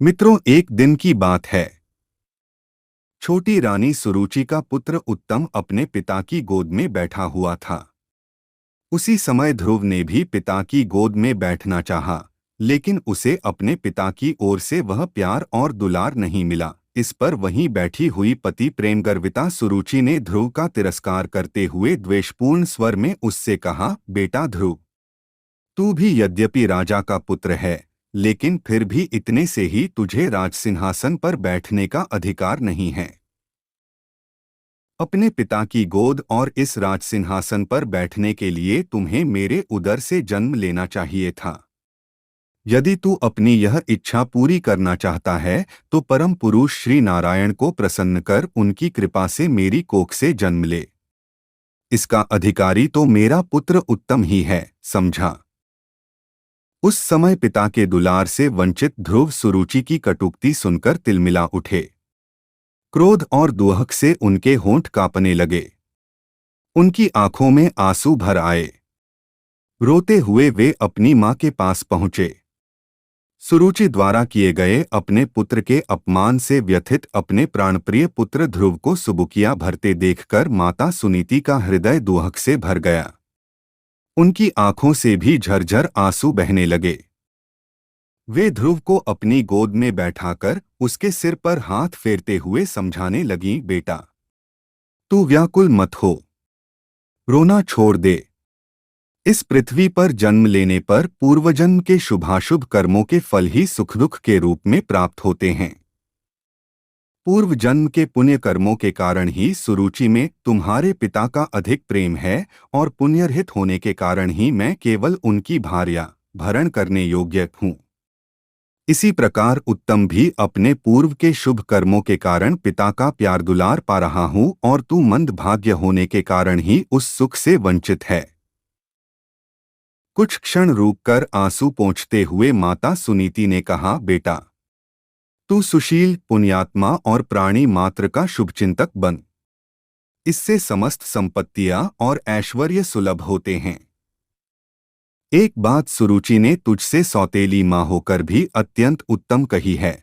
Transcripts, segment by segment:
मित्रों, एक दिन की बात है। छोटी रानी सुरुचि का पुत्र उत्तम अपने पिता की गोद में बैठा हुआ था। उसी समय ध्रुव ने भी पिता की गोद में बैठना चाहा, लेकिन उसे अपने पिता की ओर से वह प्यार और दुलार नहीं मिला। इस पर वहीं बैठी हुई पति प्रेमगर्विता सुरुचि ने ध्रुव का तिरस्कार करते हुए द्वेषपूर्ण स्वर में उससे कहा, बेटा ध्रुव, तू भी यद्यपि राजा का पुत्र है, लेकिन फिर भी इतने से ही तुझे राजसिंहासन पर बैठने का अधिकार नहीं है। अपने पिता की गोद और इस राजसिंहासन पर बैठने के लिए तुम्हें मेरे उदर से जन्म लेना चाहिए था। यदि तू अपनी यह इच्छा पूरी करना चाहता है तो परम पुरुष श्री नारायण को प्रसन्न कर उनकी कृपा से मेरी कोख से जन्म ले। इसका अधिकारी तो मेरा पुत्र उत्तम ही है, समझा। उस समय पिता के दुलार से वंचित ध्रुव सुरुचि की कटुक्ति सुनकर तिलमिला उठे। क्रोध और दुहक से उनके होंठ कांपने लगे। उनकी आंखों में आंसू भर आए। रोते हुए वे अपनी मां के पास पहुंचे। सुरुचि द्वारा किए गए अपने पुत्र के अपमान से व्यथित अपने प्राणप्रिय पुत्र ध्रुव को सुबुकियां भरते देखकर माता सुनीति का हृदय दुहक से भर गया। उनकी आंखों से भी झरझर आंसू बहने लगे। वे ध्रुव को अपनी गोद में बैठाकर उसके सिर पर हाथ फेरते हुए समझाने लगीं, बेटा, तू व्याकुल मत हो, रोना छोड़ दे। इस पृथ्वी पर जन्म लेने पर पूर्वजन्म के शुभाशुभ कर्मों के फल ही सुख दुख के रूप में प्राप्त होते हैं। पूर्व जन्म के पुण्य कर्मों के कारण ही सुरुचि में तुम्हारे पिता का अधिक प्रेम है और पुण्यरहित होने के कारण ही मैं केवल उनकी भार्या भरण करने योग्य हूँ। इसी प्रकार उत्तम भी अपने पूर्व के शुभ कर्मों के कारण पिता का प्यार दुलार पा रहा हूँ और तू मंद भाग्य होने के कारण ही उस सुख से वंचित है। कुछ क्षण रुककर आंसू पोंछते हुए माता सुनीति ने कहा, बेटा, तू सुशील, पुण्यात्मा और प्राणी मात्र का शुभचिंतक बन। इससे समस्त संपत्तियां और ऐश्वर्य सुलभ होते हैं। एक बात सुरुचि ने तुझसे सौतेली मां होकर भी अत्यंत उत्तम कही है,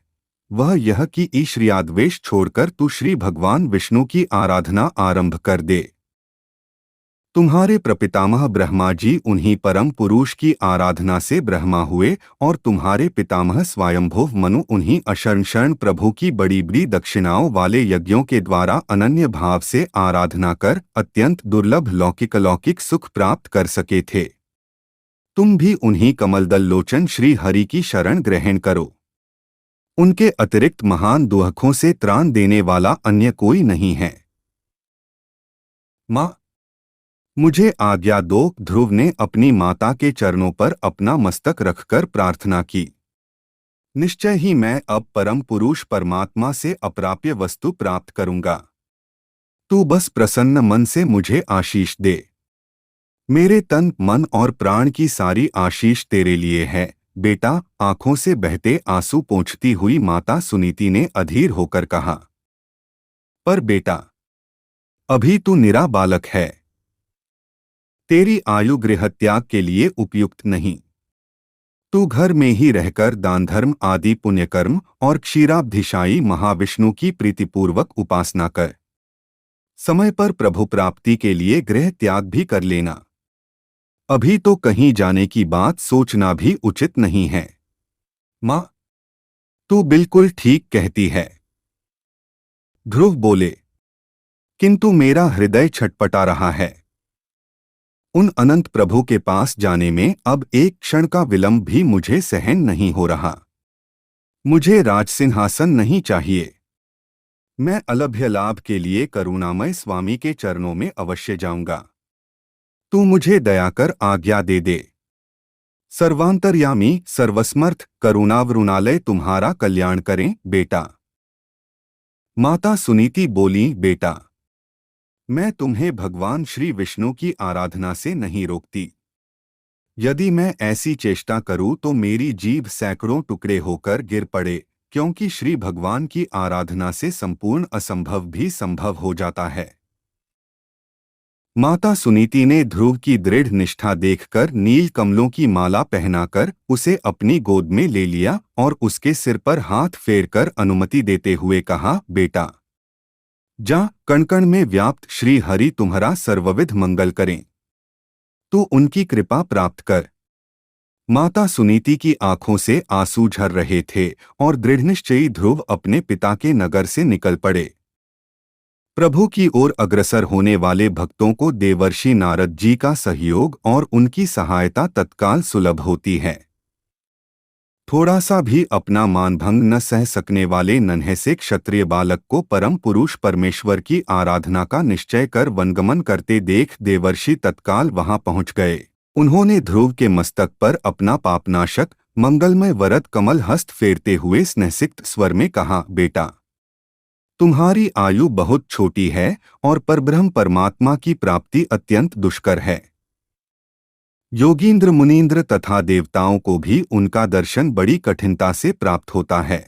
वह यह कि ईश्वरियाद्वेष छोड़कर तू श्री भगवान विष्णु की आराधना आरंभ कर दे। तुम्हारे प्रपितामह ब्रह्मा जी उन्हीं परम पुरुष की आराधना से ब्रह्मा हुए और तुम्हारे पितामह स्वयंभुव मनु उन्हीं अशरण प्रभु की बड़ी बड़ी दक्षिणाओं वाले यज्ञों के द्वारा अनन्य भाव से आराधना कर अत्यंत दुर्लभ लौकिक सुख प्राप्त कर सके थे। तुम भी उन्हीं कमलदल लोचन श्री हरि की शरण ग्रहण करो। उनके अतिरिक्त महान दुहकों से त्राण देने वाला अन्य कोई नहीं है। माँ, मुझे आज्ञा दो। ध्रुव ने अपनी माता के चरणों पर अपना मस्तक रखकर प्रार्थना की। निश्चय ही मैं अब परम पुरुष परमात्मा से अप्राप्य वस्तु प्राप्त करूंगा। तू बस प्रसन्न मन से मुझे आशीष दे। मेरे तन, मन और प्राण की सारी आशीष तेरे लिए है, बेटा। आंखों से बहते आंसू पोंछती हुई माता सुनीति ने अधीर होकर कहा, पर बेटा, अभी तू निरा बालक है। तेरी आयु गृहत्याग के लिए उपयुक्त नहीं। तू घर में ही रहकर दान धर्म आदि पुण्यकर्म और क्षीराब्धिशायी महाविष्णु की प्रीतिपूर्वक उपासना कर। समय पर प्रभु प्राप्ति के लिए गृह त्याग भी कर लेना। अभी तो कहीं जाने की बात सोचना भी उचित नहीं है। माँ, तू बिल्कुल ठीक कहती है। ध्रुव बोले, किंतु मेरा हृदय छटपटा रहा है। उन अनंत प्रभु के पास जाने में अब एक क्षण का विलंब भी मुझे सहन नहीं हो रहा। मुझे राजसिंहासन नहीं चाहिए। मैं अलभ्य लाभ के लिए करुणामय स्वामी के चरणों में अवश्य जाऊंगा। तू मुझे दया कर आज्ञा दे दे। सर्वांतर्यामी सर्वसमर्थ करुणावरुणालय तुम्हारा कल्याण करें, बेटा। माता सुनीति बोली, बेटा, मैं तुम्हें भगवान श्री विष्णु की आराधना से नहीं रोकती। यदि मैं ऐसी चेष्टा करूं तो मेरी जीभ सैकड़ों टुकड़े होकर गिर पड़े, क्योंकि श्री भगवान की आराधना से संपूर्ण असंभव भी संभव हो जाता है। माता सुनीति ने ध्रुव की दृढ़ निष्ठा देखकर नील कमलों की माला पहनाकर उसे अपनी गोद में ले लिया और उसके सिर पर हाथ फेरकर अनुमति देते हुए कहा, बेटा जा, कण कण में व्याप्त श्री हरि तुम्हारा सर्वविध मंगल करें। तू उनकी कृपा प्राप्त कर। माता सुनीति की आंखों से आंसू झर रहे थे और दृढ़निश्चयी ध्रुव अपने पिता के नगर से निकल पड़े। प्रभु की ओर अग्रसर होने वाले भक्तों को देवर्षि नारद जी का सहयोग और उनकी सहायता तत्काल सुलभ होती है। थोड़ा सा भी अपना मानभंग न सह सकने वाले नन्हे से क्षत्रिय बालक को परम पुरुष परमेश्वर की आराधना का निश्चय कर वनगमन करते देख देवर्षि तत्काल वहां पहुंच गए। उन्होंने ध्रुव के मस्तक पर अपना पापनाशक मंगलमय वरद कमल हस्त फेरते हुए स्नेहसिक्त स्वर में कहा, बेटा तुम्हारी आयु बहुत छोटी है और परब्रह्म परमात्मा की प्राप्ति अत्यंत दुष्कर है। योगींद्र मुनींद्र तथा देवताओं को भी उनका दर्शन बड़ी कठिनता से प्राप्त होता है।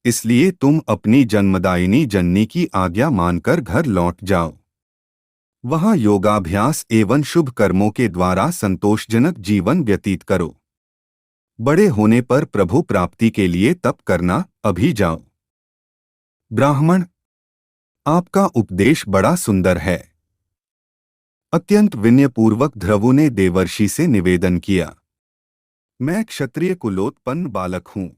इसलिए तुम अपनी जन्मदायिनी जननी की आज्ञा मानकर घर लौट जाओ। वहां योगाभ्यास एवं शुभ कर्मों के द्वारा संतोषजनक जीवन व्यतीत करो। बड़े होने पर प्रभु प्राप्ति के लिए तप करना। अभी जाओ। ब्राह्मण, आपका उपदेश बड़ा सुंदर है। अत्यंत विनयपूर्वक ध्रुव ने देवर्षि से निवेदन किया, मैं क्षत्रिय कुलोत्पन्न बालक हूं।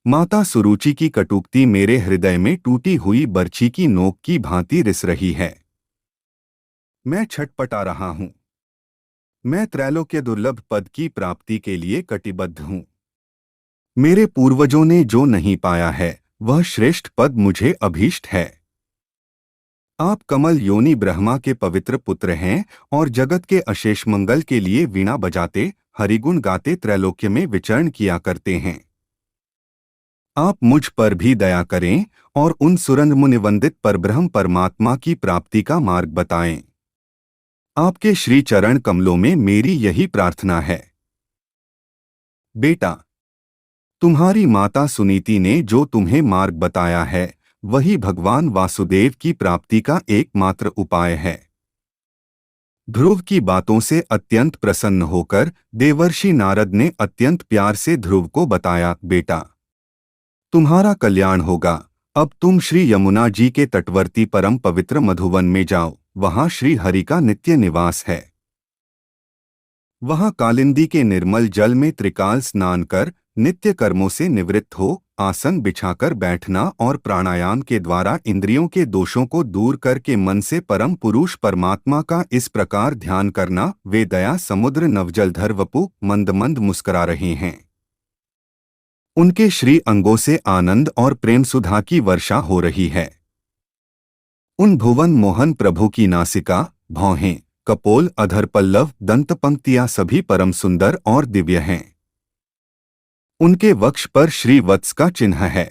माता सुरुचि की कटुक्ति मेरे हृदय में टूटी हुई बर्छी की नोक की भांति रिस रही है। मैं छटपटा रहा हूं। मैं त्रैलोक्य दुर्लभ पद की प्राप्ति के लिए कटिबद्ध हूं। मेरे पूर्वजों ने जो नहीं पाया है वह श्रेष्ठ पद मुझे अभीष्ट है। आप कमल योनि ब्रह्मा के पवित्र पुत्र हैं और जगत के अशेष मंगल के लिए वीणा बजाते हरिगुण गाते त्रैलोक्य में विचरण किया करते हैं। आप मुझ पर भी दया करें और उन सुरंद मुनिवंदित परब्रह्म परमात्मा की प्राप्ति का मार्ग बताएं। आपके श्री चरण कमलों में मेरी यही प्रार्थना है। बेटा, तुम्हारी माता सुनीति ने जो तुम्हें मार्ग बताया है वही भगवान वासुदेव की प्राप्ति का एकमात्र उपाय है। ध्रुव की बातों से अत्यंत प्रसन्न होकर देवर्षि नारद ने अत्यंत प्यार से ध्रुव को बताया, बेटा तुम्हारा कल्याण होगा। अब तुम श्री यमुना जी के तटवर्ती परम पवित्र मधुवन में जाओ। वहां श्री हरि का नित्य निवास है। वहां कालिंदी के निर्मल जल में त्रिकाल स्नान कर नित्य कर्मों से निवृत्त हो आसन बिछाकर बैठना और प्राणायाम के द्वारा इंद्रियों के दोषों को दूर करके मन से परम पुरुष परमात्मा का इस प्रकार ध्यान करना। वे दया समुद्र नवजलधर वपु मंद मंद मुस्कुरा रहे हैं। उनके श्री अंगों से आनंद और प्रेम सुधा की वर्षा हो रही है। उन भुवन मोहन प्रभु की नासिका, भौहें, कपोल, अधर, पल्लव, दंत पंक्तियां सभी परम सुंदर और दिव्य हैं। उनके वक्ष पर श्री वत्स का चिन्ह है।